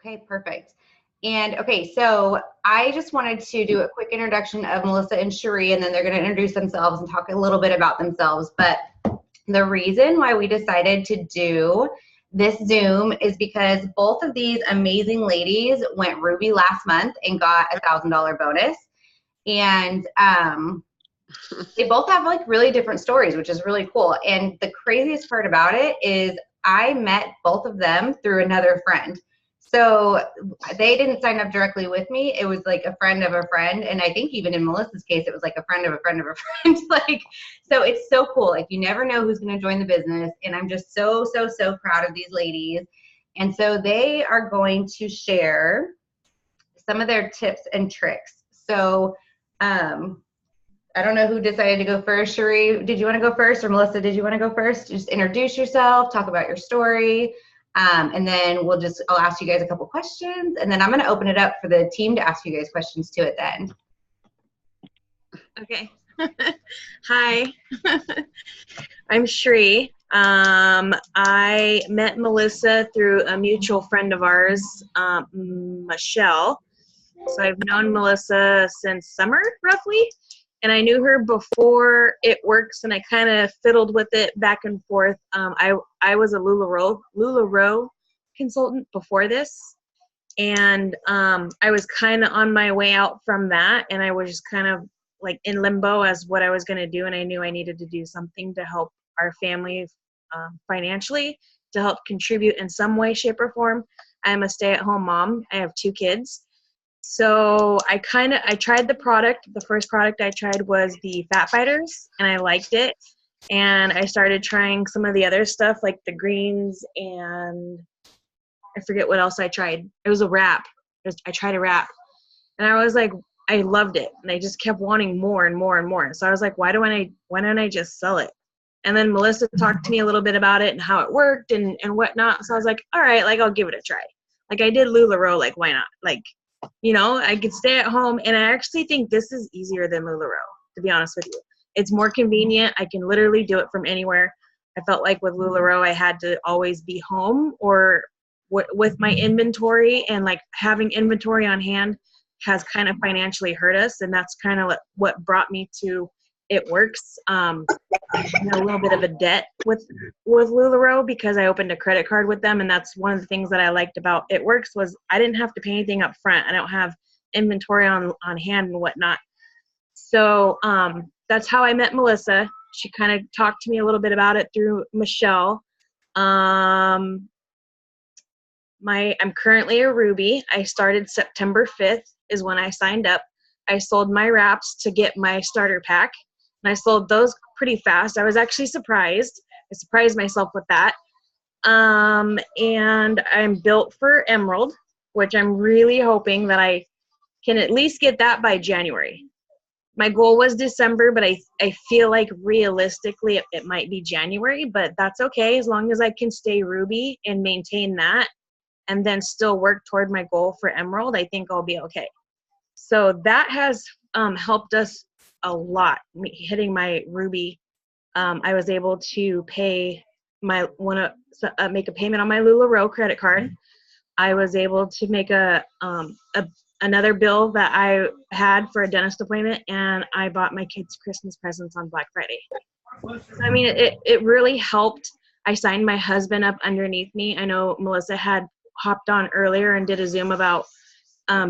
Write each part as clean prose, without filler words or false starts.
Okay, perfect. And okay, so I just wanted to do a quick introduction of Melissa and Cherie, and then they're going to introduce themselves and talk a little bit about themselves. But the reason why we decided to do this Zoom is because both of these amazing ladies went Ruby last month and got $1,000 bonus. And they both have like really different stories, which is really cool. And the craziest part about it is I met both of them through another friend. So they didn't sign up directly with me. It was like a friend of a friend. And I think even in Melissa's case, it was like a friend of a friend of a friend. Like, so it's so cool. Like you never know who's going to join the business. And I'm just so, so, so proud of these ladies. And so they are going to share some of their tips and tricks. So, I don't know who decided to go first. Cherie, did you want to go first? Or Melissa, did you want to go first? Just introduce yourself, talk about your story, and then I'll ask you guys a couple questions, and then I'm going to open it up for the team to ask you guys questions too at the end. Okay. Hi, I'm Cherie. I met Melissa through a mutual friend of ours, Michelle. So I've known Melissa since summer, roughly. And I knew her before It Works, and I kind of fiddled with it back and forth. I was a LuLaRoe consultant before this, and I was kind of on my way out from that, and I was just kind of like in limbo as what I was going to do, and I knew I needed to do something to help our family financially, to help contribute in some way, shape, or form. I'm a stay-at-home mom. I have 2 kids. So I tried the product. The first product I tried was the Fat Fighters, and I liked it. And I started trying some of the other stuff like the greens, and I forget what else I tried. It was a wrap. I tried a wrap, and I was like, I loved it. And I just kept wanting more and more and more. So I was like, why don't I just sell it? And then Melissa talked to me a little bit about it and how it worked and whatnot. So I was like, all right, like I'll give it a try. Like I did LuLaRoe, like why not? Like, you know, I could stay at home, and I actually think this is easier than LuLaRoe, to be honest with you. It's more convenient. I can literally do it from anywhere. I felt like with LuLaRoe, I had to always be home or with my inventory, and like having inventory on hand has kind of financially hurt us, and that's kind of what brought me to It Works. A little bit of a debt with LuLaRoe because I opened a credit card with them, and that's one of the things that I liked about It Works was I didn't have to pay anything up front. I don't have inventory on hand and whatnot. So that's how I met Melissa. She kind of talked to me a little bit about it through Michelle. I'm currently a Ruby. I started September 5th is when I signed up. I sold my wraps to get my starter pack, and I sold those pretty fast. I was actually surprised. I surprised myself with that. And I'm built for Emerald, which I'm really hoping that I can at least get that by January. My goal was December, but I feel like realistically it might be January, but that's okay as long as I can stay Ruby and maintain that and then still work toward my goal for Emerald. I think I'll be okay. So that has helped us a lot. Hitting my Ruby, I was able to pay make a payment on my LuLaRoe credit card. I was able to make another bill that I had for a dentist appointment, and I bought my kids Christmas presents on Black Friday. So, I mean, it really helped. I signed my husband up underneath me. I know Melissa had hopped on earlier and did a Zoom about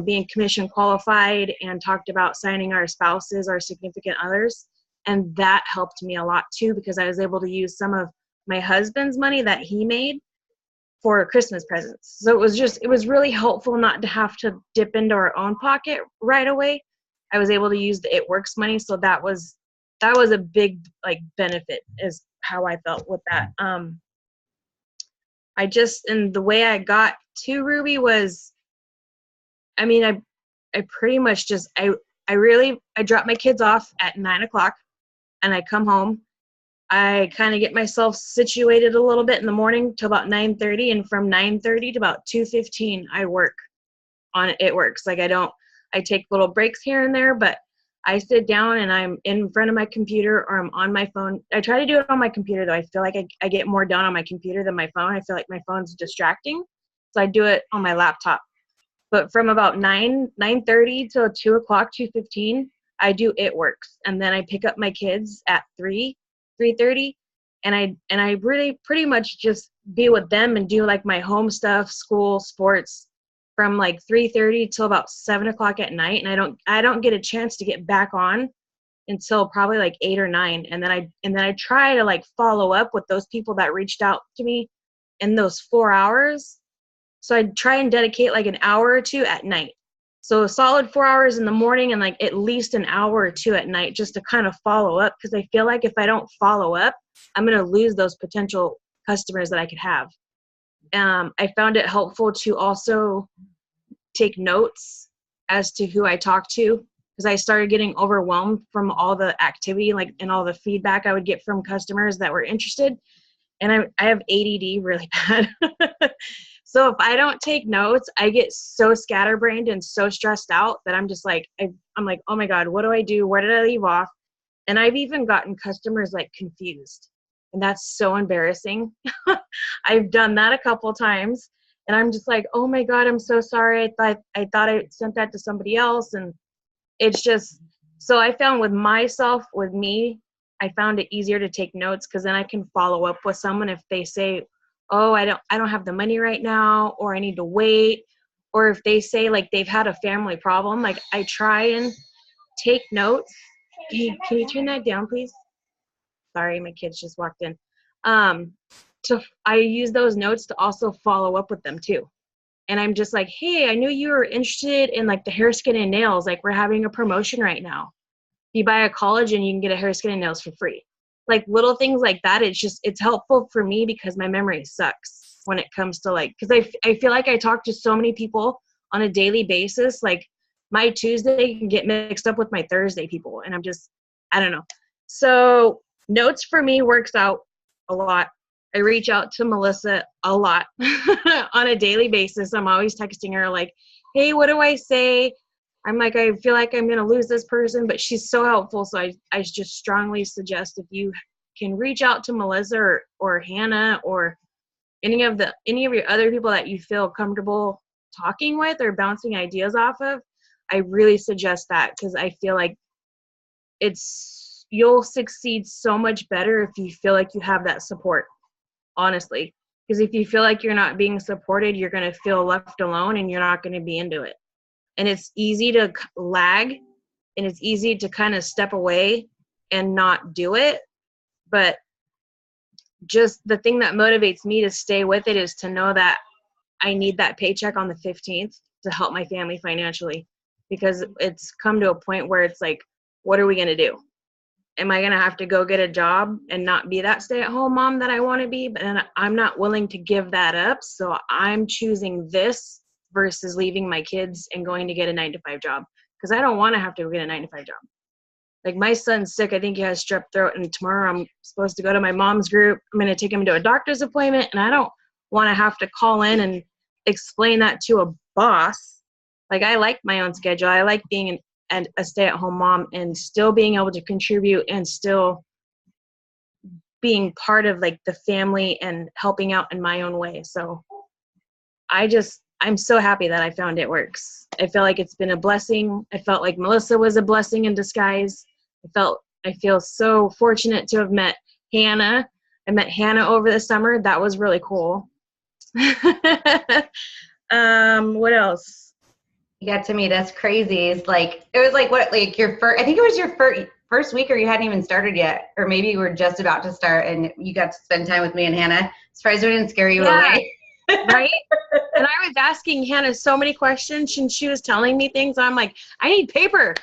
being commission qualified and talked about signing our spouses, our significant others. And that helped me a lot too, because I was able to use some of my husband's money that he made for Christmas presents. So it was really helpful not to have to dip into our own pocket right away. I was able to use the It Works money. So that was a big like benefit is how I felt with that. And the way I got to Ruby was, I mean, I pretty much just, I drop my kids off at 9:00 and I come home. I kind of get myself situated a little bit in the morning till about 9:30, and from 9:30 to about 2:15, I work on It Works. Like I take little breaks here and there, but I sit down and I'm in front of my computer or I'm on my phone. I try to do it on my computer though. I feel like I get more done on my computer than my phone. I feel like my phone's distracting. So I do it on my laptop. But from about 9:30 till 2 o'clock, 2:15, I do It Works. And then I pick up my kids at 3:30. And I really pretty much just be with them and do like my home stuff, school, sports, from like 3:30 till about 7 o'clock at night. And I don't get a chance to get back on until probably like 8 or 9. And then I try to like follow up with those people that reached out to me in those 4 hours. So I try and dedicate like an hour or two at night. So a solid 4 hours in the morning and like at least an hour or two at night, just to kind of follow up. Because I feel like if I don't follow up, I'm going to lose those potential customers that I could have. I found it helpful to also take notes as to who I talk to, because I started getting overwhelmed from all the activity, like, and all the feedback I would get from customers that were interested. And I have ADD really bad. So if I don't take notes, I get so scatterbrained and so stressed out that I'm just like, I'm like, oh my God, what do I do? Where did I leave off? And I've even gotten customers like confused. And that's so embarrassing. I've done that a couple times. And I'm just like, oh my God, I'm so sorry. I thought I sent that to somebody else. And it's just, so I found with myself, with me, I found it easier to take notes, because then I can follow up with someone if they say, oh, I don't have the money right now, or I need to wait. Or if they say like they've had a family problem, like I try and take notes. Can you turn that down, please? Sorry, my kids just walked in. I use those notes to also follow up with them too. And I'm just like, hey, I knew you were interested in like the hair, skin, and nails. Like, we're having a promotion right now. You buy a collagen, you can get a hair, skin, and nails for free. Like little things like that. It's helpful for me because my memory sucks when it comes to like, because I feel like I talk to so many people on a daily basis. Like my Tuesday can get mixed up with my Thursday people. And I don't know. So notes for me works out a lot. I reach out to Melissa a lot on a daily basis. I'm always texting her like, hey, what do I say? I'm like, I feel like I'm going to lose this person, but she's so helpful. So I just strongly suggest if you can reach out to Melissa or Hannah or any of your other people that you feel comfortable talking with or bouncing ideas off of, I really suggest that, because I feel like you'll succeed so much better if you feel like you have that support, honestly. Because if you feel like you're not being supported, you're going to feel left alone and you're not going to be into it. And it's easy to lag, and it's easy to kind of step away and not do it. But just the thing that motivates me to stay with it is to know that I need that paycheck on the 15th to help my family financially, because it's come to a point where it's like, what are we going to do? Am I going to have to go get a job and not be that stay-at-home mom that I want to be? But I'm not willing to give that up. So I'm choosing this versus leaving my kids and going to get a 9-to-5 job, because I don't want to have to get a 9-to-5 job. Like my son's sick. I think he has strep throat, and tomorrow I'm supposed to go to my mom's group. I'm going to take him to a doctor's appointment, and I don't want to have to call in and explain that to a boss. Like, I like my own schedule. I like being a stay-at-home mom and still being able to contribute and still being part of like the family and helping out in my own way. So I'm so happy that I found It Works. I feel like it's been a blessing. I felt like Melissa was a blessing in disguise. I feel so fortunate to have met Hannah. I met Hannah over the summer. That was really cool. What else? You got to meet us crazies. Like, it was like, what, like your first, I think it was your first week, or you hadn't even started yet, or maybe you were just about to start and you got to spend time with me and Hannah. Surprised we didn't scare you away. Right? And I was asking Hannah so many questions, and she was telling me things. I'm like, I need paper.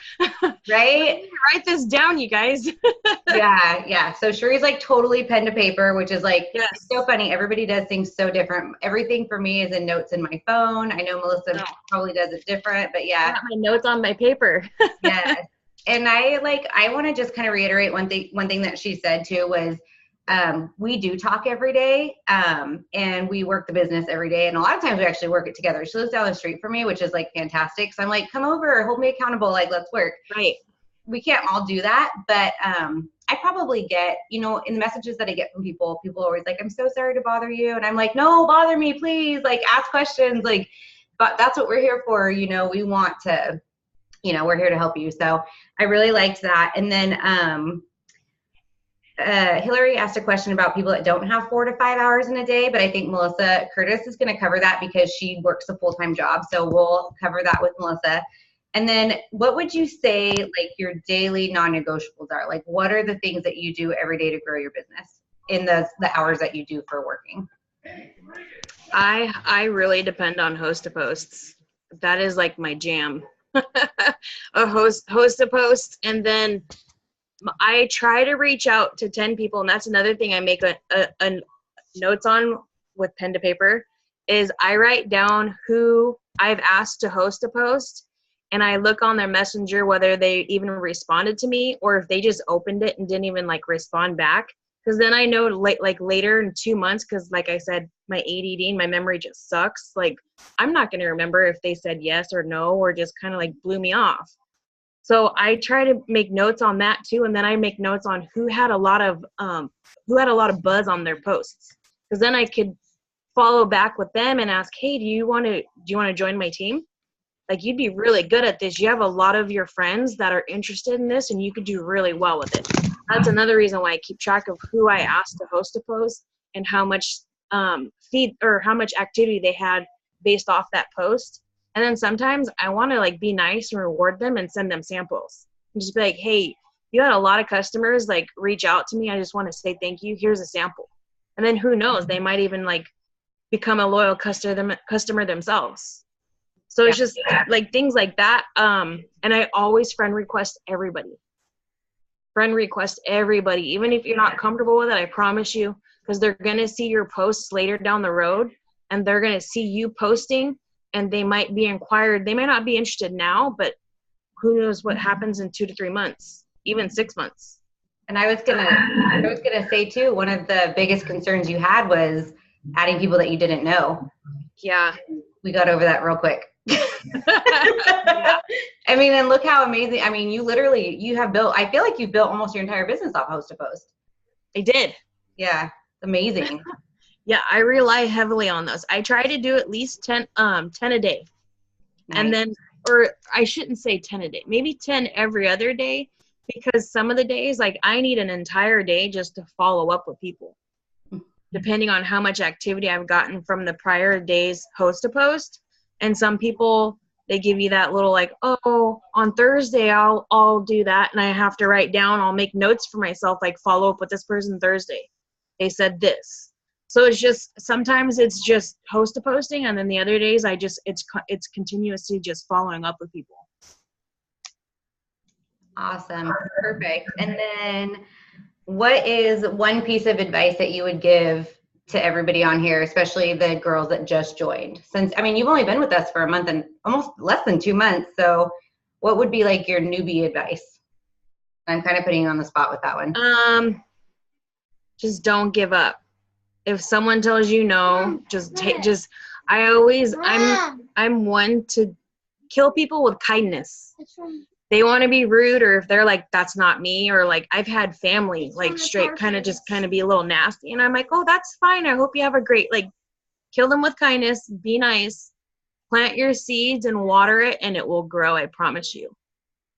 Right? Write this down, you guys. Yeah. So Cherie's like totally pen to paper, which is like, yes. It's so funny. Everybody does things so different. Everything for me is in notes in my phone. I know Melissa probably does it different, but yeah. I got my notes on my paper. Yeah. And I want to just kind of reiterate one thing that she said too was, we do talk every day, and we work the business every day. And a lot of times we actually work it together. She lives down the street from me, which is like fantastic. So I'm like, come over, hold me accountable. Like, let's work. Right. We can't all do that, but, I probably get, you know, in the messages that I get from people are always like, I'm so sorry to bother you. And I'm like, no, bother me, please. Like, ask questions. Like, but that's what we're here for. You know, we want to, you know, we're here to help you. So I really liked that. And then Hillary asked a question about people that don't have 4 to 5 hours in a day, but I think Melissa Curtis is going to cover that because she works a full-time job. So we'll cover that with Melissa. And then what would you say like your daily non-negotiables are? Like what are the things that you do every day to grow your business in the hours that you do for working? I really depend on host to posts. That is like my jam. A host to post, and then I try to reach out to 10 people, and that's another thing I make a notes on with pen to paper is I write down who I've asked to host a post, and I look on their messenger whether they even responded to me or if they just opened it and didn't even like respond back. Because then I know like later in 2 months, because like I said, my ADD and my memory just sucks. Like I'm not going to remember if they said yes or no or just kind of like blew me off. So I try to make notes on that too, and then I make notes on who had a lot of buzz on their posts, because then I could follow back with them and ask, hey, do you want to join my team? Like you'd be really good at this. You have a lot of your friends that are interested in this, and you could do really well with it. That's another reason why I keep track of who I asked to host a post and how much how much activity they had based off that post. And then sometimes I want to like be nice and reward them and send them samples and just be like, hey, you had a lot of customers like reach out to me. I just want to say thank you. Here's a sample. And then who knows, they might even like become a loyal customer themselves. So it's just like things like that. And I always friend request everybody. Even if you're not comfortable with it, I promise you, because they're going to see your posts later down the road and they're going to see you posting. And they might be inquired. They may not be interested now, but who knows what happens in 2 to 3 months, even 6 months. And I was gonna say too, one of the biggest concerns you had was adding people that you didn't know. Yeah. We got over that real quick. Yeah. I mean, and look how amazing. I mean, you have built, I feel like you've built almost your entire business off host to post. I did. Yeah. Amazing. Yeah, I rely heavily on those. I try to do at least 10 a day. Nice. And then, or I shouldn't say 10 a day, maybe 10 every other day, because some of the days, like I need an entire day just to follow up with people, depending on how much activity I've gotten from the prior day's host to post. And some people, they give you that little like, oh, on Thursday, I'll do that. And I have to write down, I'll make notes for myself, like follow up with this person Thursday. They said this. So it's just, sometimes it's just host to posting, and then the other days it's continuously just following up with people. Awesome. Perfect. And then what is one piece of advice that you would give to everybody on here, especially the girls that just joined? Since, I mean, you've only been with us for a month and almost less than 2 months. So what would be like your newbie advice? I'm kind of putting you on the spot with that one. Just don't give up. If someone tells you no, I'm one to kill people with kindness. They want to be rude, or if they're like, that's not me, or like I've had family like straight kind of be a little nasty, and I'm like, oh, that's fine. I hope you have a great, like, kill them with kindness, be nice, plant your seeds and water it, and it will grow. I promise you.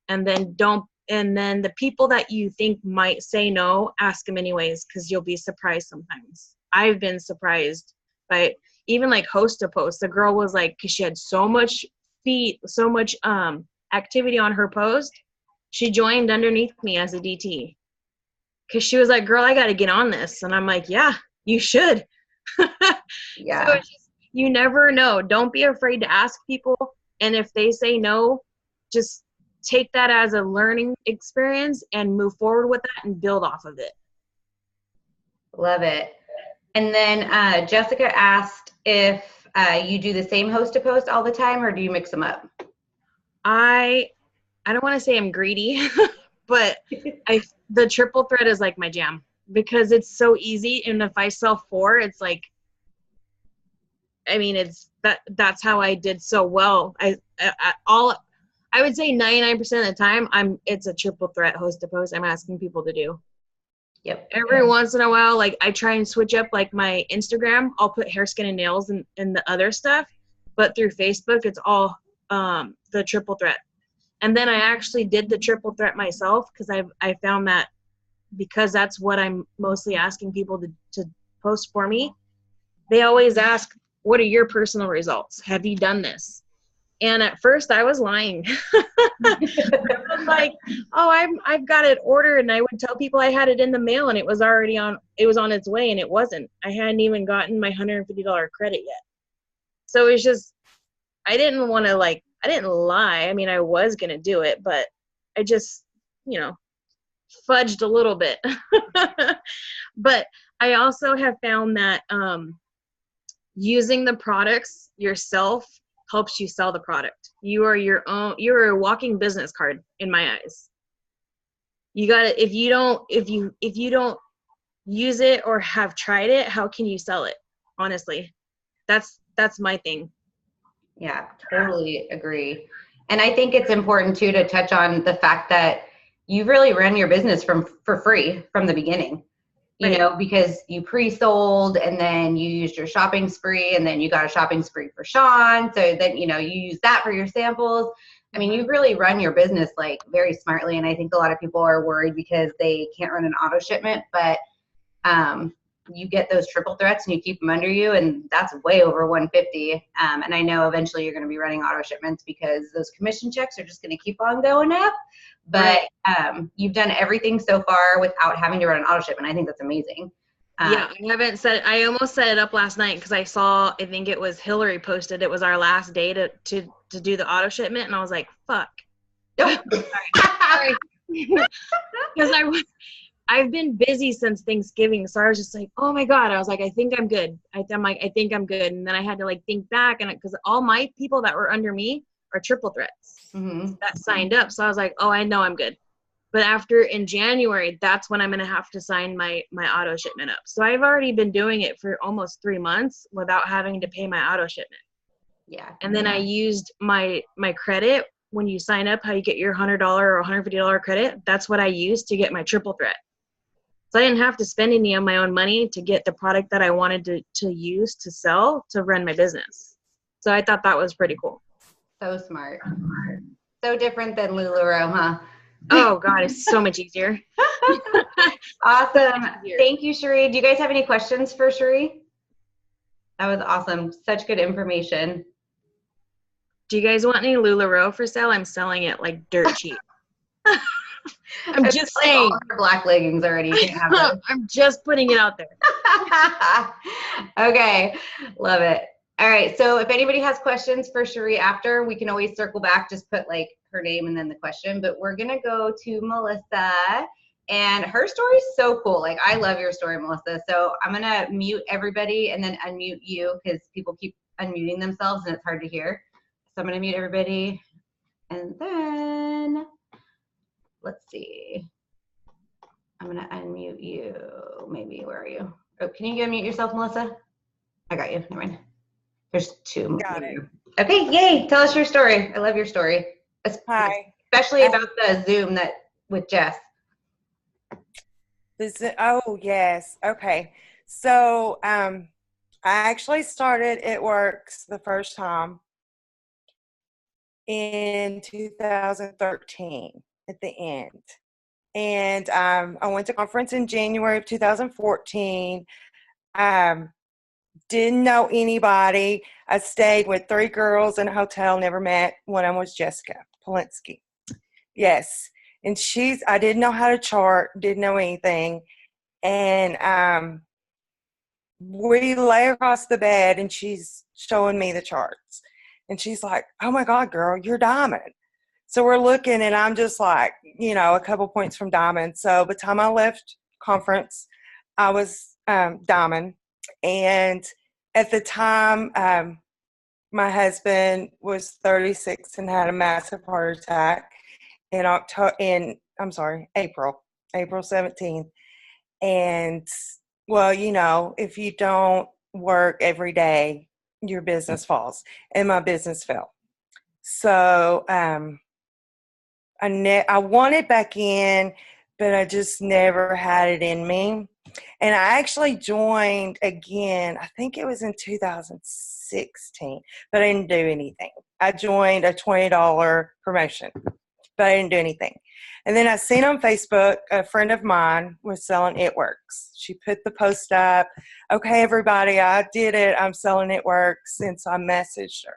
And then the people that you think might say no, ask them anyways, because you'll be surprised sometimes. I've been surprised by even like host to post. The girl was like, because she had so much activity on her post, she joined underneath me as a DT. Because she was like, girl, I got to get on this. And I'm like, yeah, you should. Yeah. So you never know. Don't be afraid to ask people. And if they say no, just take that as a learning experience and move forward with that and build off of it. Love it. And then Jessica asked if you do the same host to post all the time, or do you mix them up? I don't want to say I'm greedy, but the triple thread is like my jam, because it's so easy. And if I sell 4, it's like, I mean, that's how I did so well. I would say 99% of the time it's a triple threat host to post I'm asking people to do. Yep. Every once in a while, like I try and switch up like my Instagram. I'll put hair, skin, and nails and the other stuff, but through Facebook, it's all the triple threat. And then I actually did the triple threat myself because I found that because that's what I'm mostly asking people to post for me. They always ask, what are your personal results? Have you done this? And at first I was lying. I was like, oh, I've got it ordered, and I would tell people I had it in the mail and it was on its way, and it wasn't. I hadn't even gotten my $150 credit yet. So it's just, I didn't lie. I mean, I was going to do it, but I just, fudged a little bit. But I also have found that using the products yourself helps you sell the product. You're a walking business card in my eyes. You gotta, if you don't use it or have tried it, how can you sell it? Honestly, that's my thing. Yeah, totally agree. And I think it's important too to touch on the fact that you really ran your business for free from the beginning. Right. Because you pre-sold and then you used your shopping spree and then you got a shopping spree for Sean. So then, you use that for your samples. I mean, you really run your business like very smartly. And I think a lot of people are worried because they can't run an auto shipment, but you get those triple threats and you keep them under you, and that's way over 150. And I know eventually you're going to be running auto shipments because those commission checks are just going to keep on going up. But you've done everything so far without having to run an auto shipment. I think that's amazing. Yeah, I almost set it up last night because I think it was Hillary posted it was our last day to do the auto shipment, and I was like, fuck. Nope. Sorry. Because I've been busy since Thanksgiving, so I was just like, oh my God. I was like, I think I'm good. I think I'm good. And then I had to like think back, and because all my people that were under me are triple threats that signed up. So I was like, oh, I know I'm good. But in January, that's when I'm going to have to sign my auto shipment up. So I've already been doing it for almost 3 months without having to pay my auto shipment. Yeah. And then I used my credit. When you sign up, how you get your $100 or $150 credit, that's what I used to get my triple threat. So I didn't have to spend any of my own money to get the product that I wanted to use to sell to run my business. So I thought that was pretty cool. So smart. So different than LuLaRoe, huh? Oh God, it's so much easier. Awesome. Thank you, Cherie. Do you guys have any questions for Cherie? That was awesome. Such good information. Do you guys want any LuLaRoe for sale? I'm selling it like dirt cheap. I'm just saying. All her black leggings already. You can't have those. I'm just putting it out there. Okay. Love it. All right. So if anybody has questions for Cherie after, we can always circle back. Just put like her name and then the question. But we're going to go to Melissa. And her story is so cool. Like, I love your story, Melissa. So I'm going to mute everybody and then unmute you because people keep unmuting themselves and it's hard to hear. So I'm going to mute everybody. And then let's see. I'm going to unmute you. Maybe. Where are you? Oh, can you unmute yourself, Melissa? I got you. Never mind. There's two. Got it. Okay. Yay. Tell us your story. I love your story. Hi. Especially about the Zoom with Jess. Oh, yes. Okay. So I actually started It Works the first time in 2013 at the end. And I went to conference in January of 2014. Didn't know anybody. I stayed with 3 girls in a hotel, never met. One of them was Jessica Polinsky. Yes. And I didn't know how to chart, didn't know anything. And we lay across the bed and she's showing me the charts. And she's like, oh my God, girl, you're diamond. So we're looking and I'm just like, a couple points from diamond. So by the time I left conference, I was diamond. And at the time, my husband was 36 and had a massive heart attack April 17th. And well, if you don't work every day, your business falls. And my business fell. So I wanted back in, but I just never had it in me. And I actually joined again, I think it was in 2016, but I didn't do anything. I joined a $20 promotion, but I didn't do anything. And then I seen on Facebook, a friend of mine was selling It Works. She put the post up, okay, everybody, I did it. I'm selling It Works. And so I messaged her.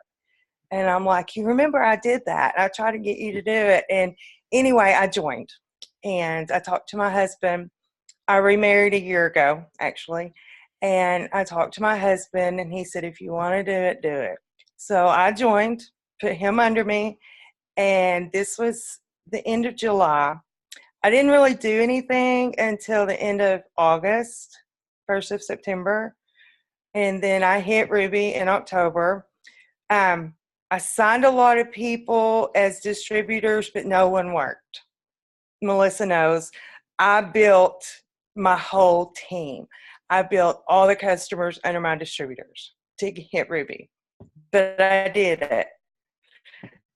And I'm like, you remember I did that. I tried to get you to do it. And anyway, I joined. And I talked to my husband. I remarried a year ago, actually. And I talked to my husband, and he said, if you want to do it, do it. So I joined, put him under me. And this was the end of July. I didn't really do anything until the end of August, 1st of September. And then I hit Ruby in October. I signed a lot of people as distributors, but no one worked. Melissa knows. I built my whole team. I built all the customers under my distributors to hit Ruby, but I did it.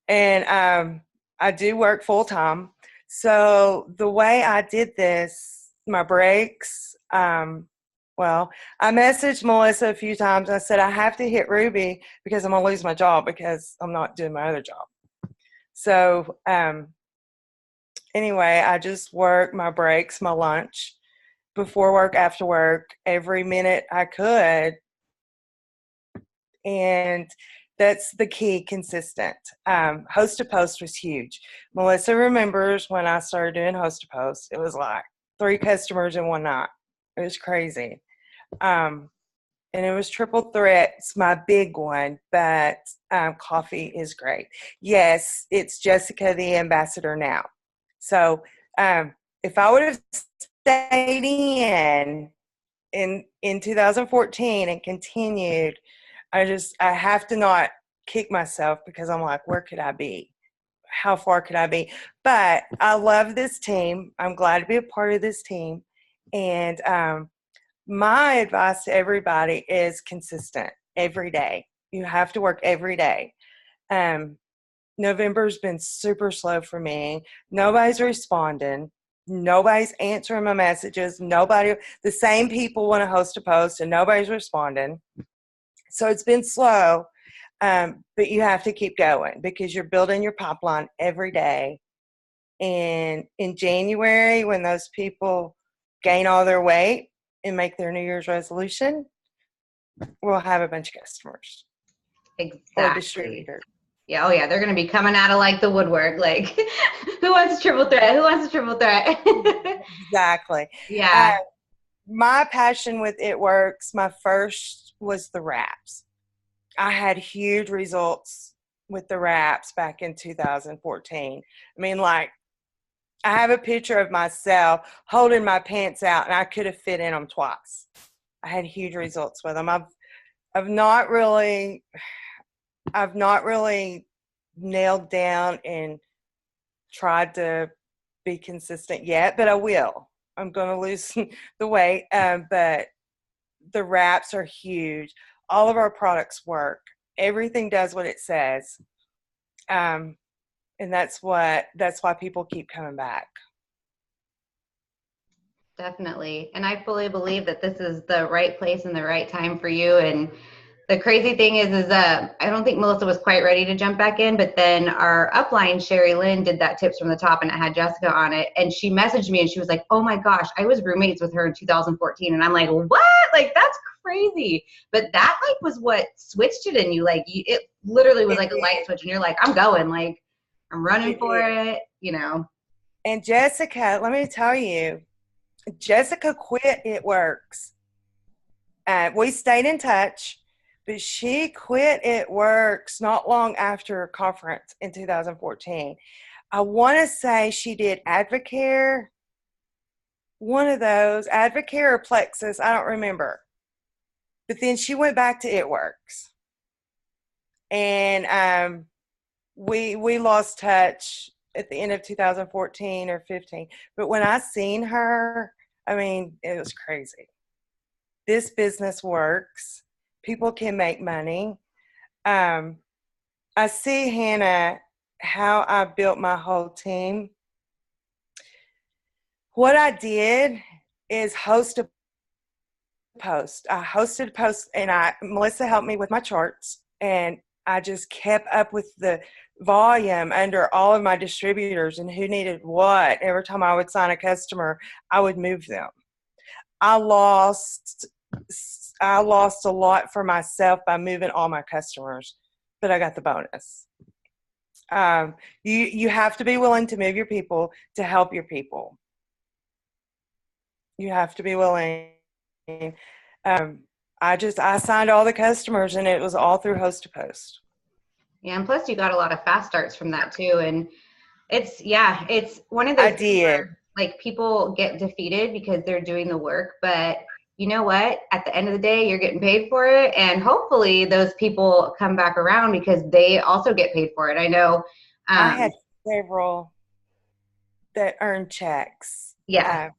And I do work full time. So the way I did this, my breaks, well, I messaged Melissa a few times. I said, I have to hit Ruby because I'm going to lose my job because I'm not doing my other job. So anyway, I just work my breaks, my lunch, before work, after work, every minute I could. And that's the key, consistent. Host to post was huge. Melissa remembers when I started doing host to post, it was like 3 customers in one night. It was crazy. And it was triple threats, my big one, but coffee is great. Yes, it's Jessica, the ambassador now. So if I would have stayed in 2014 and continued, I have to not kick myself because I'm like, where could I be? How far could I be? But I love this team. I'm glad to be a part of this team. And my advice to everybody is consistent every day. You have to work every day. November's been super slow for me. Nobody's responding. Nobody's answering my messages. The same people want to host a post and nobody's responding. So it's been slow, but you have to keep going because you're building your pipeline every day. And in January, when those people gain all their weight and make their New Year's resolution, we'll have a bunch of customers. Exactly. Or distributors. Yeah, oh yeah, they're going to be coming out of like the woodwork, like, who wants a triple threat? Who wants a triple threat? Exactly. Yeah. My passion with It Works, my first was the wraps. I had huge results with the wraps back in 2014. I mean, like, I have a picture of myself holding my pants out, and I could have fit in them twice. I had huge results with them. I've not really nailed down and tried to be consistent yet, but I will. I'm going to lose the weight, but the wraps are huge. All of our products work. Everything does what it says, and that's why people keep coming back. Definitely. And I fully believe that this is the right place and the right time for you. And the crazy thing is I don't think Melissa was quite ready to jump back in, but then our upline, Sherry Lynn, did that tips from the top and it had Jessica on it. And she messaged me and she was like, oh my gosh, I was roommates with her in 2014. And I'm like, what? Like, that's crazy. But that like was what switched it in you. Like it literally was like a light switch and you're like, I'm going, like I'm running for it, you know. And Jessica, let me tell you, Jessica quit It Works. We stayed in touch, but she quit It Works not long after a conference in 2014. I want to say she did Advocare, one of those, Advocare or Plexus, I don't remember. But then she went back to It Works. And we lost touch at the end of 2014 or 15. But when I seen her, I mean, it was crazy. This business works. People can make money. I see, Hannah, how I built my whole team. What I did is host a post. I hosted a post, and Melissa helped me with my charts, and I just kept up with the volume under all of my distributors and who needed what. Every time I would sign a customer, I would move them. I lost a lot for myself by moving all my customers, but I got the bonus. You have to be willing to move your people to help your people. You have to be willing. I signed all the customers, and it was all through host to post. Yeah, and plus you got a lot of fast starts from that too. And it's one of those I did. where, like, people get defeated because they're doing the work, but you know what? At the end of the day, you're getting paid for it, and hopefully those people come back around because they also get paid for it. I know. I had several that earned checks. Yeah.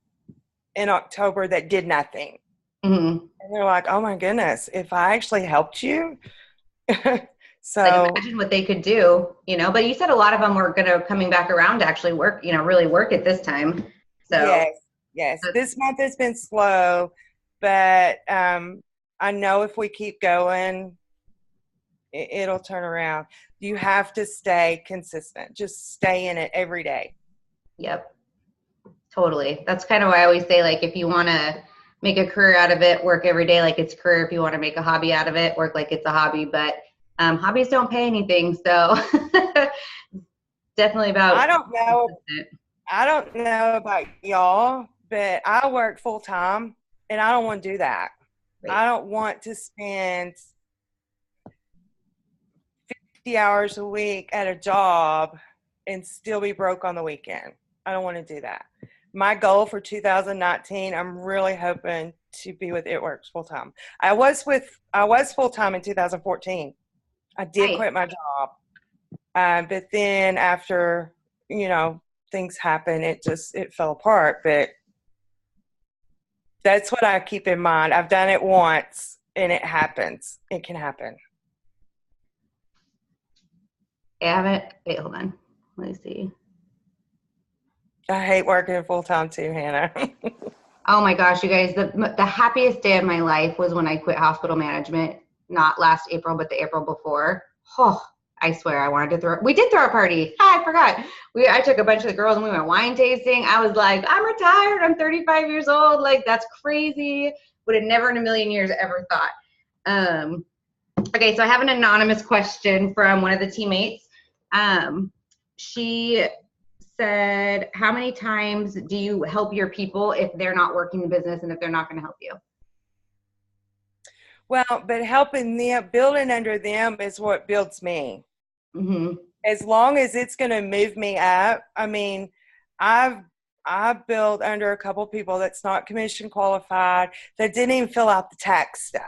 In October that did nothing. Mm-hmm. And they're like, oh my goodness, if I actually helped you. So like, imagine what they could do, but you said a lot of them were coming back around to actually work, really work at this time. So yes. This month has been slow, but I know if we keep going, it'll turn around. You have to stay consistent. Just stay in it every day. Yep. Totally. That's kind of why I always say, like, if you want to make a career out of it, work every day like it's a career. If you want to make a hobby out of it, work like it's a hobby. But hobbies don't pay anything, so definitely about. I don't know about y'all, but I work full time, and I don't want to do that. Right. I don't want to spend 50 hours a week at a job and still be broke on the weekend. I don't want to do that. My goal for 2019, I'm really hoping to be with It Works full time. I was full time in 2014. I did quit my job, but then after things happened, it fell apart. But that's what I keep in mind. I've done it once, and it happens. It can happen. I haven't. Wait, hold on. Let me see. I hate working full time too, Hannah. Oh my gosh, you guys! The happiest day of my life was when I quit hospital management. Not last April, but the April before. Oh, I swear I wanted to throw. We did throw a party. I forgot. I took a bunch of the girls and we went wine tasting. I was like, I'm retired. I'm 35 years old. Like, that's crazy. Would have never in a million years ever thought. Okay, so I have an anonymous question from one of the teammates. She said, how many times do you help your people if they're not working the business and if they're not going to help you? Well, but helping them, building under them is what builds me. Mm-hmm. As long as it's going to move me up. I mean, I've built under a couple people that's not commission qualified, that didn't even fill out the tax stuff.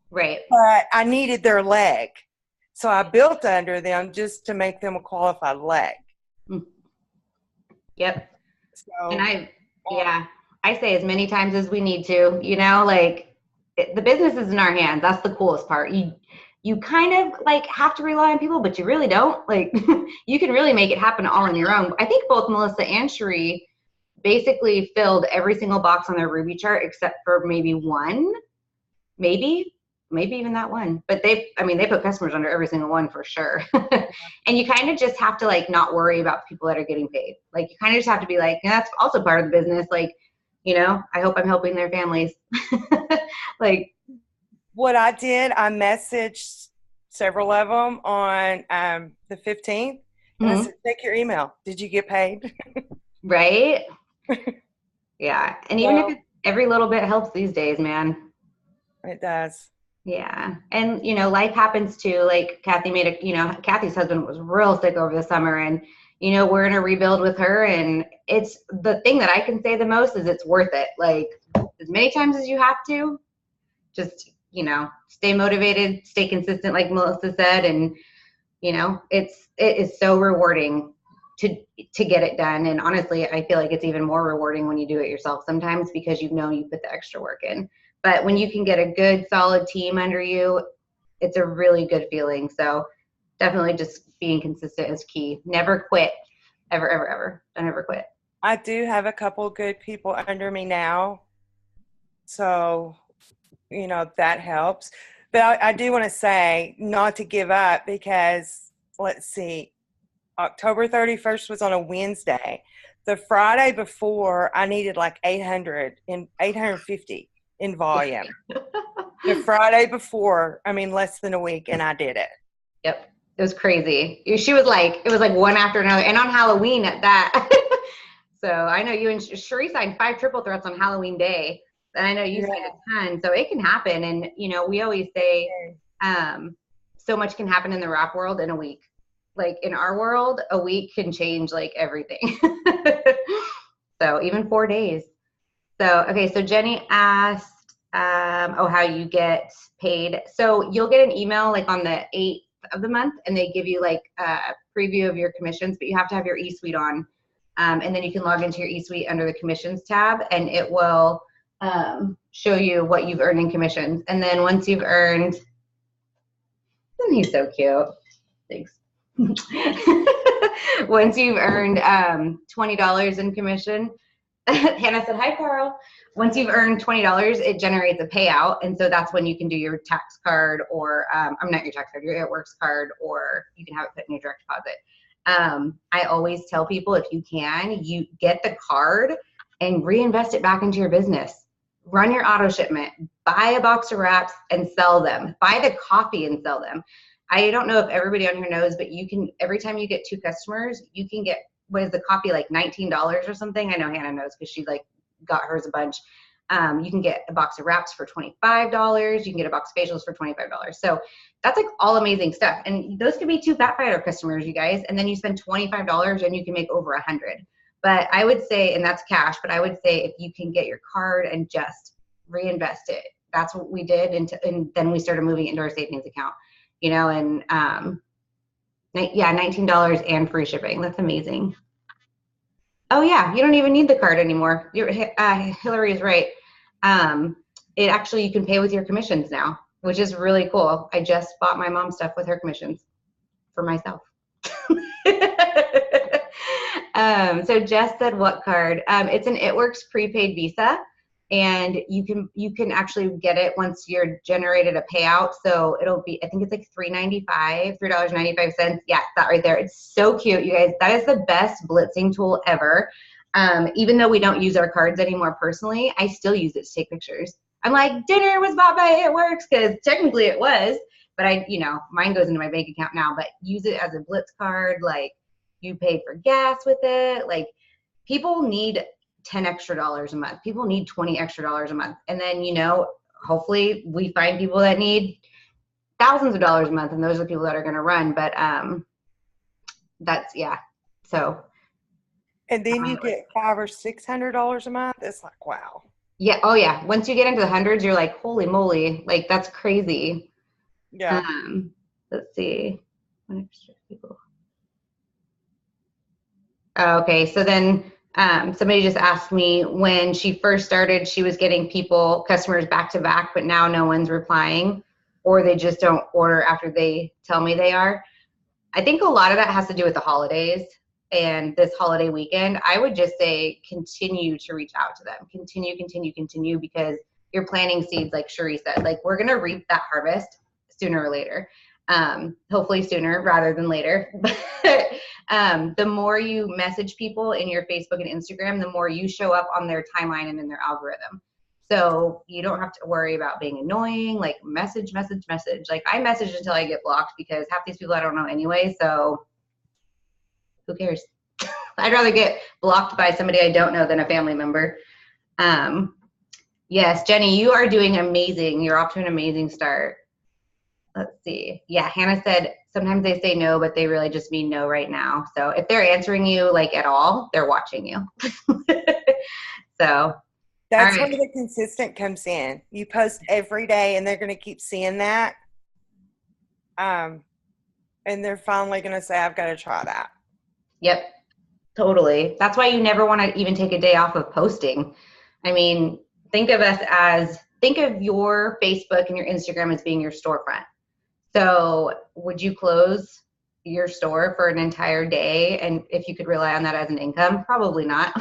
Right. But I needed their leg. So I built under them just to make them a qualified leg. Yep. So, and I say as many times as we need to, like, the business is in our hands. That's the coolest part. You kind of like have to rely on people, but you really don't. Like, you can really make it happen all on your own. I think both Melissa and Cherie basically filled every single box on their Ruby chart except for maybe one, maybe even that one. But they put customers under every single one for sure. And you kind of just have to, like, not worry about the people that are getting paid. Like, you kind of just have to be like, that's also part of the business. Like, I hope I'm helping their families. Like, what I did, I messaged several of them on the 15th. And I said, check your email. Did you get paid? Right? Yeah. And even if every little bit helps these days, man. It does. Yeah. And, life happens too. Like, Kathy Kathy's husband was real sick over the summer, and, we're in a rebuild with her, and it's the thing that I can say the most is it's worth it. Like, as many times as you have to, just, stay motivated, stay consistent, like Melissa said. And, it is so rewarding to get it done. And honestly, I feel like it's even more rewarding when you do it yourself sometimes, because you put the extra work in. But when you can get a good, solid team under you, it's a really good feeling. So definitely just being consistent is key. Never quit. Ever, ever, ever. Don't ever quit. I do have a couple good people under me now. So, that helps. But I do want to say not to give up because, let's see, October 31st was on a Wednesday. The Friday before, I needed like 850 in volume. The Friday before, less than a week, and I did it. Yep. It was crazy. It was like one after another, and on Halloween at that. So I know you and Sheree signed 5 triple threats on Halloween day, and I know you signed a ton. So it can happen, and we always say, so much can happen in the wrap world in a week. Like in our world, a week can change like everything. So even 4 days. So okay, so Jenny asked, how you get paid. So you'll get an email like on the 8th of the month, and they give you like a preview of your commissions, but you have to have your eSuite on. And then you can log into your eSuite under the commissions tab, and it will show you what you've earned in commissions. And then once you've earned, isn't he so cute? Thanks. Once you've earned $20 in commission, Hannah said, hi, Carl. Once you've earned $20, it generates a payout. And so that's when you can do your tax card or, I'm not your tax card, your It Works card, or you can have it put in your direct deposit. I always tell people, if you can, you get the card and reinvest it back into your business. Run your auto shipment, buy a box of wraps and sell them. Buy the coffee and sell them. I don't know if everybody on here knows, but you can, every time you get 2 customers, you can get, what is the coffee, like $19 or something? I know Hannah knows because she like got hers a bunch. You can get a box of wraps for $25. You can get a box of facials for $25. So that's like all amazing stuff. And those could be 2 Fat Fighter customers, you guys. And then you spend $25 and you can make over 100. But I would say, and that's cash, but I would say if you can get your card and just reinvest it, that's what we did. And then we started moving it into our savings account, and yeah, $19 and free shipping. That's amazing. Oh yeah, you don't even need the card anymore. Hillary is right. It actually, you can pay with your commissions now, which is really cool. I just bought my mom stuff with her commissions for myself. So Jess said, what card? It's an It Works prepaid Visa, and you can actually get it once you're generated a payout. So it'll be, I think it's like $3.95. Yeah, it's that right there. It's so cute, you guys. That is the best blitzing tool ever. Even though we don't use our cards anymore personally, I still use it to take pictures. I'm like, dinner was bought by It Works, because technically it was, but mine goes into my bank account now, but use it as a blitz card. Like, you pay for gas with it. Like, people need $10 extra a month. People need $20 extra a month. And then, hopefully we find people that need thousands of dollars a month, and those are the people that are going to run. But that's, yeah. So. And then you get $500 or $600 a month. It's like, wow. Yeah. Oh yeah. Once you get into the hundreds, you're like, holy moly, like that's crazy. Yeah. Let's see. People. Okay. So then somebody just asked me, when she first started, she was getting customers back to back, but now no one's replying, or they just don't order after they tell me they are. I think a lot of that has to do with the holidays and this holiday weekend. I would just say continue to reach out to them. Continue, because you're planting seeds, like Sheree said. Like, we're going to reap that harvest sooner or later. Hopefully sooner rather than later. The more you message people in your Facebook and Instagram, the more you show up on their timeline and in their algorithm. So you don't have to worry about being annoying, like message. Like, I message until I get blocked, because half these people I don't know anyway, so who cares? I'd rather get blocked by somebody I don't know than a family member. Yes, Jenny, you are doing amazing. You're off to an amazing start. Let's see. Yeah, Hannah said sometimes they say no, but they really just mean no right now. So if they're answering you like at all, they're watching you. So that's where the consistent comes in. You post every day, and they're going to keep seeing that. And they're finally going to say, I've got to try that. Yep, totally. That's why you never want to even take a day off of posting. I mean, think of your Facebook and your Instagram as being your storefront. So would you close your store for an entire day, and if you could rely on that as an income, probably not.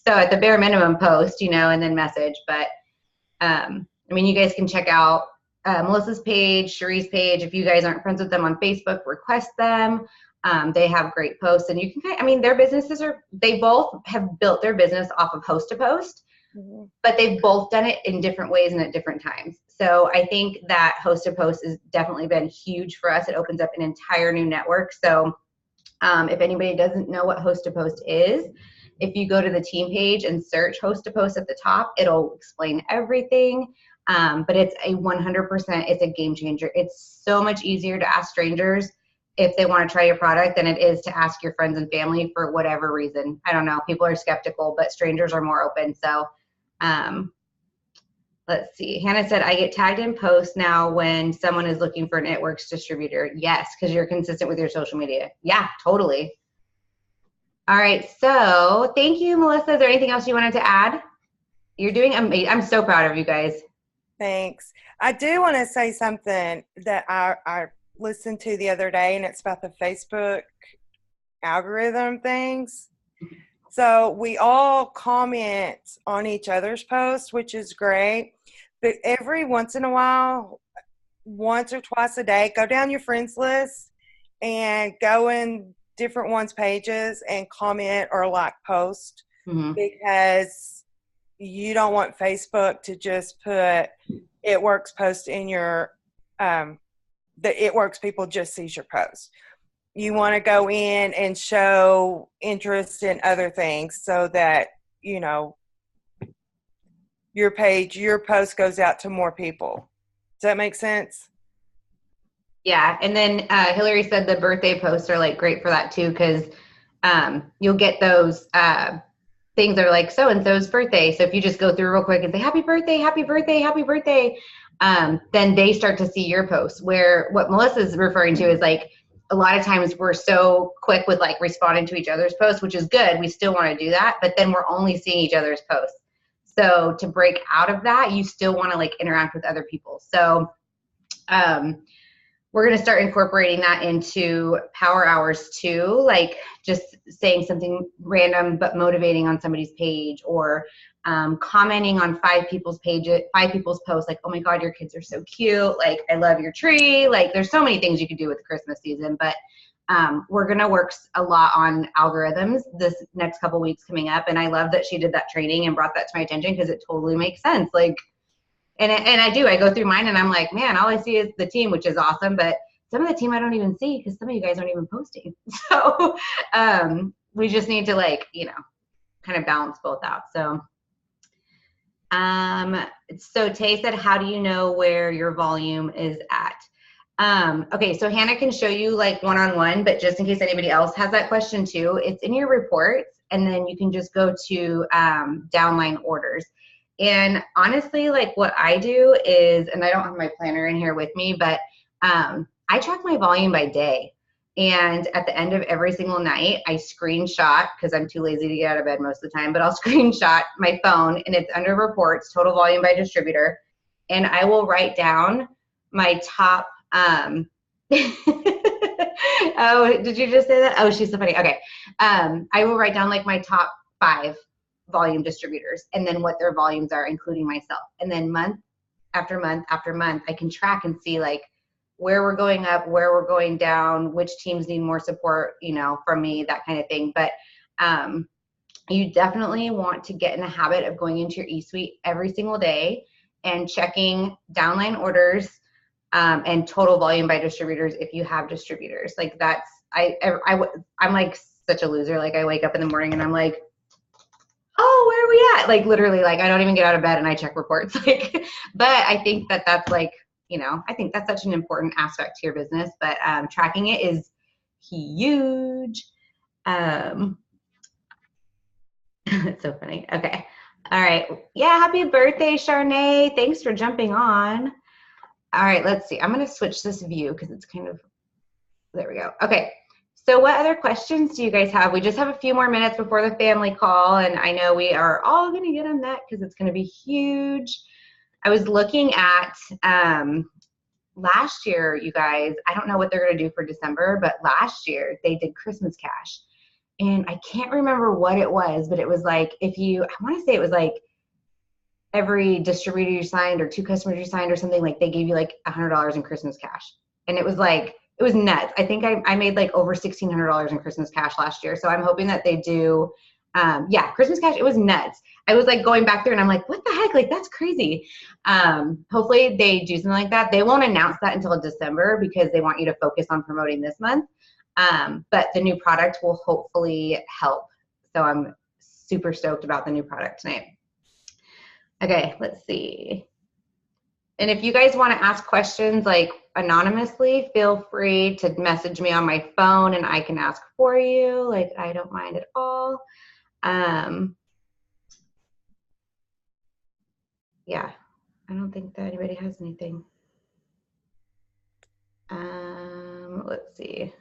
So at the bare minimum, post, and then message. But I mean, you guys can check out Melissa's page, Cherie's page. If you guys aren't friends with them on Facebook, request them. They have great posts, and you can, I mean, their businesses they both have built their business off of host to post, but they've both done it in different ways and at different times. So I think that host to post has definitely been huge for us. It opens up an entire new network. So if anybody doesn't know what host to post is, if you go to the team page and search host to post at the top, it'll explain everything. But it's a 100%, it's a game changer. It's so much easier to ask strangers if they want to try your product than it is to ask your friends and family for whatever reason. I don't know. People are skeptical, but strangers are more open. So let's see. Hannah said, I get tagged in posts now when someone is looking for an It Works distributor. Yes, because you're consistent with your social media. Yeah, totally. All right. So thank you, Melissa. Is there anything else you wanted to add? You're doing amazing. I'm so proud of you guys. Thanks. I do want to say something that I listened to the other day, and it's about the Facebook algorithm things. So we all comment on each other's posts, which is great. But every once in a while, once or twice a day, go down your friends list and go in different ones' pages and comment or like post, because you don't want Facebook to just put It Works post in your the It Works people just sees your post. You want to go in and show interest in other things so that, your page, your post goes out to more people. Does that make sense? Yeah. And then Hillary said the birthday posts are like great for that too, because you'll get those things that are like so-and-so's birthday. So if you just go through real quick and say, happy birthday, happy birthday, happy birthday, then they start to see your posts. Where what Melissa's referring to is like, a lot of times we're so quick with like responding to each other's posts, which is good. We still want to do that, but then we're only seeing each other's posts. So to break out of that, you still want to like interact with other people. So we're going to start incorporating that into power hours too, like just saying something random but motivating on somebody's page, or commenting on five people's posts, like, oh my God, your kids are so cute. Like, I love your tree. Like, there's so many things you could do with Christmas season, but we're going to work a lot on algorithms this next couple weeks coming up. And I love that she did that training and brought that to my attention, because it totally makes sense. Like, and I go through mine and I'm like, man, all I see is the team, which is awesome. But some of the team I don't even see, because some of you guys aren't even posting. So we just need to kind of balance both out. So Tay said, how do you know where your volume is at? Okay, so Hannah can show you like one-on-one, but just in case anybody else has that question too, it's in your reports, and then you can just go to downline orders. And honestly, like what I do is, and I don't have my planner in here with me, but I track my volume by day. And at the end of every single night, I screenshot, because I'm too lazy to get out of bed most of the time, but I'll screenshot my phone, and it's under reports, total volume by distributor. And I will write down my top, oh, did you just say that? Oh, she's so funny. Okay. I will write down like my top 5 volume distributors, and then what their volumes are, including myself. And then month after month after month, I can track and see like where we're going up, where we're going down, which teams need more support, from me, that kind of thing. But you definitely want to get in the habit of going into your eSuite every single day and checking downline orders and total volume by distributors if you have distributors. Like that's, I'm like such a loser. Like I wake up in the morning and I'm like, oh, where are we at? Like literally, like I don't even get out of bed and I check reports. Like, but I think that that's like, I think that's such an important aspect to your business, but tracking it is huge. It's so funny. Okay. All right. Yeah. Happy birthday, Charnay. Thanks for jumping on. All right. Let's see. I'm going to switch this view because it's kind of, there we go. Okay. So what other questions do you guys have? We just have a few more minutes before the family call, and I know we are all going to get on that because it's going to be huge. I was looking at last year, you guys, I don't know what they're going to do for December, but last year they did Christmas cash. And I can't remember what it was, but it was like, I want to say it was like every distributor you signed or 2 customers you signed or something, like they gave you like $100 in Christmas cash. And it was like, it was nuts. I think I made like over $1,600 in Christmas cash last year. So I'm hoping that they do, Christmas cash. It was nuts. I was like going back there and I'm like, what the heck? Like, that's crazy. Hopefully they do something like that. They won't announce that until December because they want you to focus on promoting this month. But the new product will hopefully help. So I'm super stoked about the new product tonight. Okay, let's see. And if you guys want to ask questions like anonymously, feel free to message me on my phone and I can ask for you. Like, I don't mind at all. Yeah, I don't think that anybody has anything. Let's see.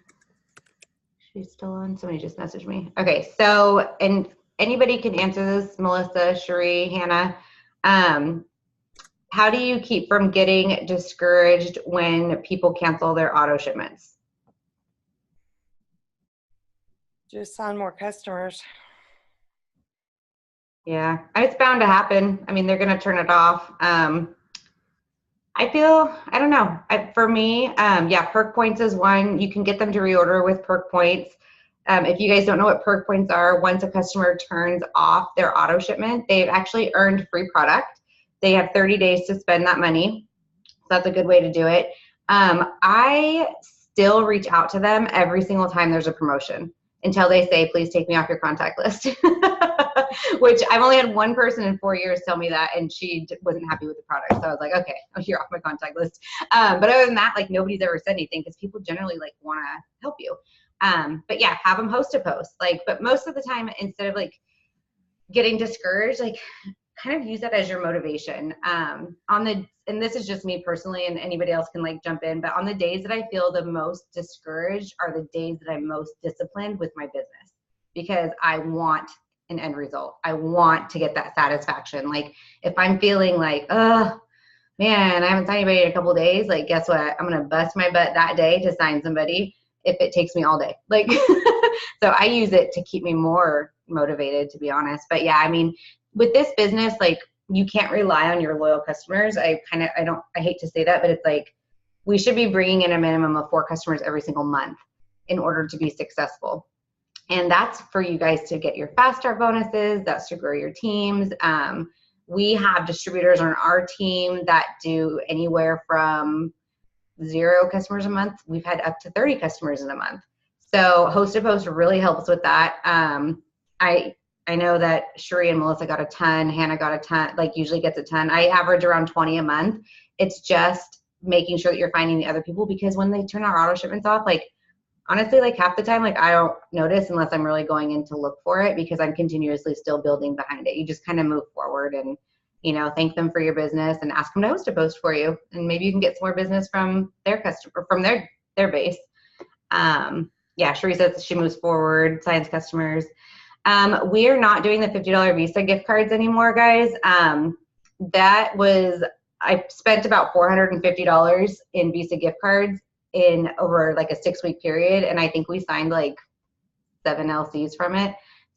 She's still on. Somebody just messaged me. Okay, so, and anybody can answer this, Melissa, Cherie, Hannah. How do you keep from getting discouraged when people cancel their auto shipments? Just sign more customers. Yeah, it's bound to happen. I mean, they're going to turn it off. I don't know. For me, perk points is one. You can get them to reorder with perk points. If you guys don't know what perk points are, once a customer turns off their auto shipment, they've actually earned free product. They have 30 days to spend that money. So that's a good way to do it. I still reach out to them every single time there's a promotion until they say, please take me off your contact list. Which I've only had one person in 4 years tell me that, and she wasn't happy with the product. So I was like, okay, you're off my contact list. But other than that, like, nobody's ever said anything because people generally like want to help you. But yeah, have them host a post. Like, but most of the time, instead of like getting discouraged, like kind of use that as your motivation. And this is just me personally, and anybody else can like jump in, but on the days that I feel the most discouraged are the days that I'm most disciplined with my business, because I want an end result. I want to get that satisfaction. Like if I'm feeling like, oh man, I haven't signed anybody in a couple of days, like guess what? I'm going to bust my butt that day to sign somebody if it takes me all day. Like, so I use it to keep me more motivated, to be honest. But yeah, I mean, with this business, like you can't rely on your loyal customers. I hate to say that, but it's like, we should be bringing in a minimum of 4 customers every single month in order to be successful. And that's for you guys to get your fast start bonuses. That's to grow your teams. We have distributors on our team that do anywhere from 0 customers a month. We've had up to 30 customers in a month. So host to post really helps with that. I know that Cherie and Melissa got a ton. Hannah got a ton, like usually gets a ton. I average around 20 a month. It's just making sure that you're finding the other people, because when they turn our auto shipments off, like honestly, like half the time, like I don't notice unless I'm really going in to look for it, because I'm continuously still building behind it. You just kind of move forward and, you know, thank them for your business and ask them to host a post for you. And maybe you can get some more business from their customer, from their base. Yeah, Cherie says she moves forward, signs customers. We are not doing the $50 Visa gift cards anymore, guys. I spent about $450 in Visa gift cards in over like a 6-week period. And I think we signed like 7 LCs from it.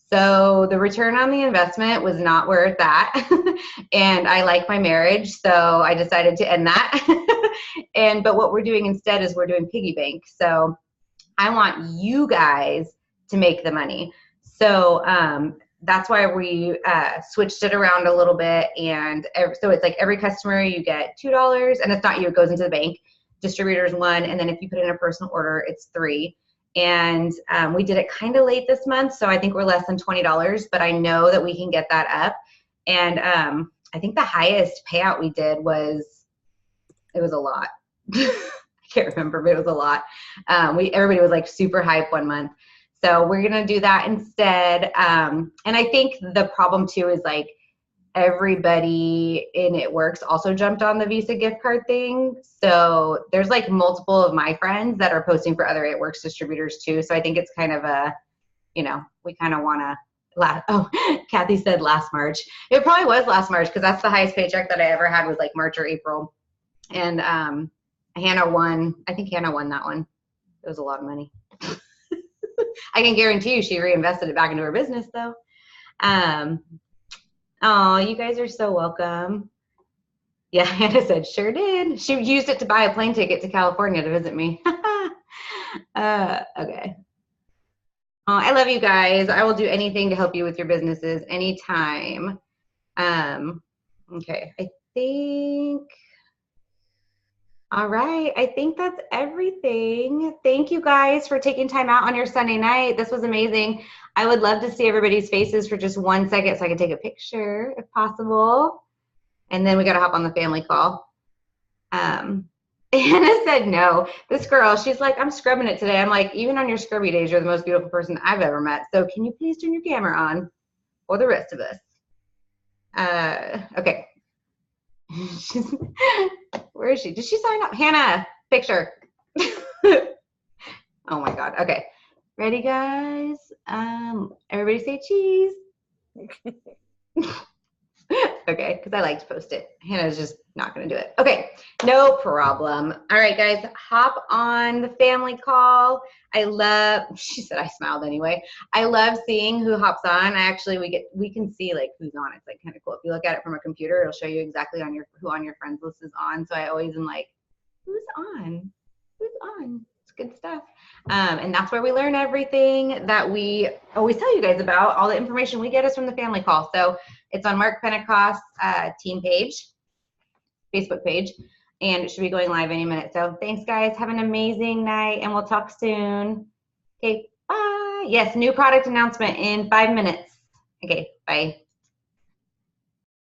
So the return on the investment was not where it's at. And I like my marriage, so I decided to end that. But what we're doing instead is we're doing piggy bank. So I want you guys to make the money. So that's why we switched it around a little bit. And so it's like every customer you get $2, and it's not you, it goes into the bank. Distributors 1, and then if you put in a personal order, it's 3. And we did it kind of late this month, so I think we're less than $20, but I know that we can get that up. And I think the highest payout we did it was a lot. I can't remember, but it was a lot. Everybody was like super hype one month. So we're going to do that instead. And I think the problem too is like everybody in It Works also jumped on the Visa gift card thing. So there's like multiple of my friends that are posting for other It Works distributors too. So I think it's kind of a, you know, we kind of want to Kathy said last March. It probably was last March, because that's the highest paycheck that I ever had was like March or April. And Hannah won. I think Hannah won that one. It was a lot of money. I can guarantee you she reinvested it back into her business though. Oh, you guys are so welcome. Yeah, Hannah said, sure did. She used it to buy a plane ticket to California to visit me. Okay. Oh, I love you guys. I will do anything to help you with your businesses anytime. Okay, I think, all right. I think that's everything. Thank you guys for taking time out on your Sunday night. This was amazing. I would love to see everybody's faces for just 1 second so I can take a picture if possible. And then we got to hop on the family call. Anna said no. This girl, she's like, I'm scrubbing it today. I'm like, even on your scrubby days, you're the most beautiful person I've ever met. So can you please turn your camera on for the rest of us? Okay. Where is she? Did she sign up? Hannah, picture. Oh my God. Okay. Ready, guys? Everybody say cheese. Okay, because I like to post it. Hannah's just not going to do it. Okay, no problem. All right, guys, hop on the family call. She said I smiled anyway. I love seeing who hops on. We can see like who's on. It's like kind of cool. If you look at it from a computer, it'll show you exactly who on your friends list is on. So I always am like, who's on? Who's on? It's good stuff. And that's where we learn everything that we always tell you guys about. All the information we get is from the family call. So it's on Mark Pentecost's team page, Facebook page, and it should be going live any minute. So thanks, guys. Have an amazing night, and we'll talk soon. Okay, bye. Yes, new product announcement in 5 minutes. Okay, bye.